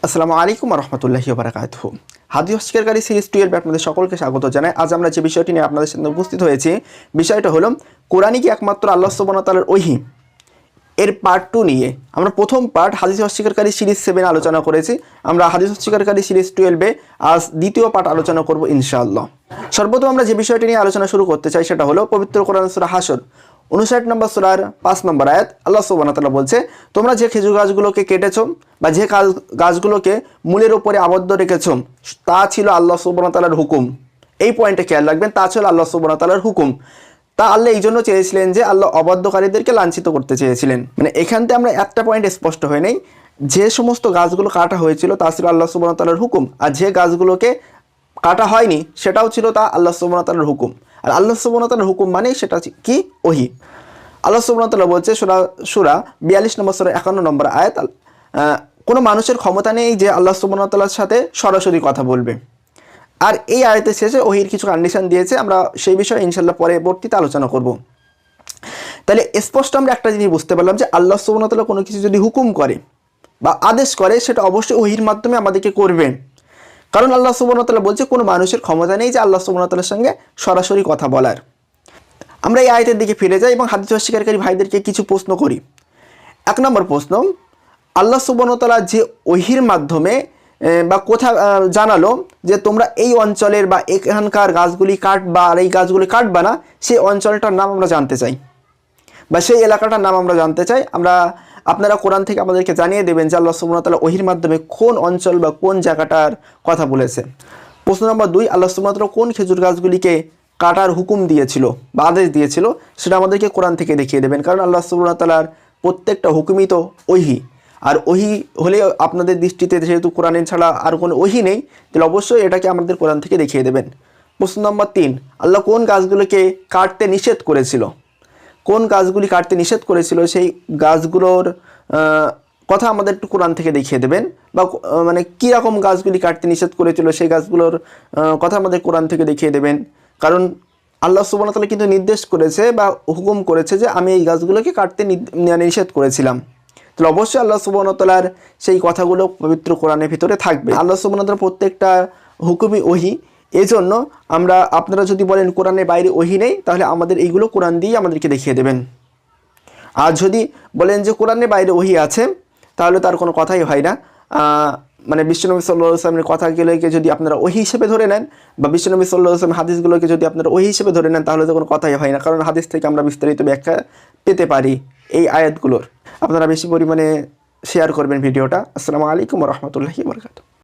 আসসালামু আলাইকুম ওয়া রাহমাতুল্লাহি ওয়া বারাকাতুহু। হাদিস অস্বীকারী সিরিজ 2 এর আপনাদের সকলকে স্বাগত জানাই। আজ আমরা যে বিষয়টি নিয়ে আপনাদের সামনে উপস্থিত হয়েছি, বিষয়টা হলো কোরআনই কি একমাত্র আল্লাহ সুবহানাহু ওয়া তাআলার ওহী, এর পার্ট 2 নিয়ে। আমরা প্রথম পার্ট হাদিস অস্বীকারী সিরিজ 7 আলোচনা করেছি। আমরা হাদিস অস্বীকারী সিরিজ 12 এ আজ দ্বিতীয় পার্ট আলোচনা করব ইনশাআল্লাহ। সর্বপ্রথম আমরা যে বিষয়টি নিয়ে আলোচনা শুরু করতে চাই সেটা হলো পবিত্র কোরআন সূরা হাশর 59 নম্বর সূরার 5 নম্বর আয়াত। আল্লাহ সুবহানাহু ওয়া তাআলা বলছে, তোমরা যে খেজুর গাছগুলোকে কেটেছো বা যে গাছগুলোকে মূলের উপরে আবদ্ধ রেখেছো তা ছিল আল্লাহ সুবহানাহু ওয়া তাআলার হুকুম। এই পয়েন্টে খেয়াল রাখবেন, তা ছিল আল্লাহ সুবহানাহু ওয়া তাআলার হুকুম। তা আল্লাহ এই জন্য চেয়েছিলেন যে আল্লাহ অবাধ্যকারীদেরকে লাঞ্ছিত করতে চেয়েছিলেন। মানে এখান থেকে আমরা একটা পয়েন্ট স্পষ্ট হয়ে নেই, যে সমস্ত গাছগুলো কাটা হয়েছিল তা ছিল আল্লাহ সুবহানাহু ওয়া তাআলার হুকুম, আর যে গাছগুলোকে কাটা হয়নি সেটাও ছিল তা আল্লাহ সুবহানাহু ওয়া তাআলার হুকুম। আর আল্লাহ সুবহানাহু ওয়া তাআলার হুকুম মানে সেটা কি? ওহী। আল্লাহ সুবহানাহু ওয়া তাআলা বলছে সূরা 42 নম্বর সূরা 51 নম্বর আয়াত, কোনো মানুষের ক্ষমতা নেই যে আল্লাহ সুবহানাহু ওয়া তাআলার সাথে সরাসরি কথা বলবে। আর এই আয়াতের শেষে ওহীর কিছু কন্ডিশন দিয়েছে, আমরা সেই বিষয়ে ইনশাআল্লাহ পরবর্তীতে আলোচনা করব। তাহলে স্পষ্ট আমরা একটা জিনিস বুঝতে পারলাম যে আল্লাহ সুবহানাহু ওয়া তাআলা কোনো কিছু যদি হুকুম করে বা আদেশ করে সেটা অবশ্যই ওহীর মাধ্যমে আমাদেরকে করবেন। কারণ আল্লাহ সুবহানাহু ওয়া তাআলা বলছে কোনো মানুষের ক্ষমতা নেই যে আল্লাহ সুবহানাহু ওয়া তাআলার সঙ্গে সরাসরি কথা বলার। আমরা এই আয়াতের দিকে ফিরে যাই এবং হাদিস অস্বীকারী ভাইদেরকে কিছু প্রশ্ন করি। 1 নম্বর প্রশ্ন, আল্লাহ সুবহানাহু ওয়া তাআলা যে ওহীর মাধ্যমে বা কোথা জানালো যে তোমরা এই অঞ্চলের বা এখানকার গাছগুলি কাটবা আর এই গাছগুলি কাটবা না, সেই অঞ্চলটার নাম আমরা জানতে চাই বা সেই এলাকাটার নাম আমরা জানতে চাই। আপনারা কোরআন থেকে আমাদেরকে জানিয়ে দেবেন যে আল্লাহ সুবহানাহু ওয়া তাআলা ওহীর মাধ্যমে কোন অঞ্চল বা কোন জায়গাটার কথা বলেছে। প্রশ্ন নম্বর 2, আল্লাহ সুবহানাহু ওয়া তাআলা কোন খেজুর গাছগুলিকে কাটার হুকুম দিয়েছিল বা আদেশ দিয়েছিল সেটা আমাদেরকে কোরআন থেকে দেখিয়ে দেবেন। কারণ আল্লাহ সুবহানাহু ওয়া তাআলার প্রত্যেকটা হুকুমই তো ওহী, আর ওহী হলে আপনাদের দৃষ্টিতে যেহেতু কোরআনের ছাড়া আর কোনো ওহী নেই, তাহলে অবশ্যই এটাকে আমাদের কোরআন থেকে দেখিয়ে দেবেন। প্রশ্ন নম্বর 3, আল্লাহ কোন গাছগুলোকে কাটতে নিষেধ করেছিল, কোন গাছগুলি কাটতে নিষেধ করেছিল সেই গাছগুলোর কথা আমাদের একটু কোরআন থেকে দেখিয়ে দেবেন, বা মানে কীরকম গাছগুলি কাটতে নিষেধ করেছিল সেই গাছগুলোর কথা আমাদের কোরআন থেকে দেখিয়ে দেবেন। কারণ আল্লাহ সুবহানাহু ওয়া তাআলা কিন্তু নির্দেশ করেছে বা হুকুম করেছে যে আমি এই গাছগুলোকে কাটতে নিষেধ করেছিলাম। তাহলে অবশ্যই আল্লাহ সুবহানাহু ওয়া তাআলার সেই কথাগুলো পবিত্র কোরআনের ভিতরে থাকবে। আল্লাহ সুবহানাহু ওয়া তাআলার প্রত্যেকটা হুকুমই ওহী। এই জন্য আপনারা যদি বলেন কোরআনের বাইরে ওহী নেই, তাহলে আমাদের এইগুলো কোরআন দিয়েই আমাদেরকে দেখিয়ে দেবেন। আর যদি বলেন যে কোরআনের বাইরে ওহী আছে, তাহলে তার কোনো কথাই হয় না। মানে বিশ্বনবী সাল্লাল্লাহু আলাইহি ওয়াসাল্লামের কথাগুলোকে যদি আপনারা ওহী হিসেবে ধরে নেন বা বিশ্বনবী সাল্লাল্লাহু আলাইহি ওয়াসাল্লামের হাদিসগুলোকে যদি আপনারা ওহী হিসেবে ধরে নেন, তাহলে তো কোনো কথাই হয় না। কারণ হাদিস থেকে আমরা বিস্তারিত ব্যাখ্যা পেতে পারি এই আয়াতগুলোর। আপনারা বেশি পরিমাণে শেয়ার করবেন ভিডিওটা। আসসালামু আলাইকুম ওয়া রাহমাতুল্লাহি ওয়া বারাকাতুহু।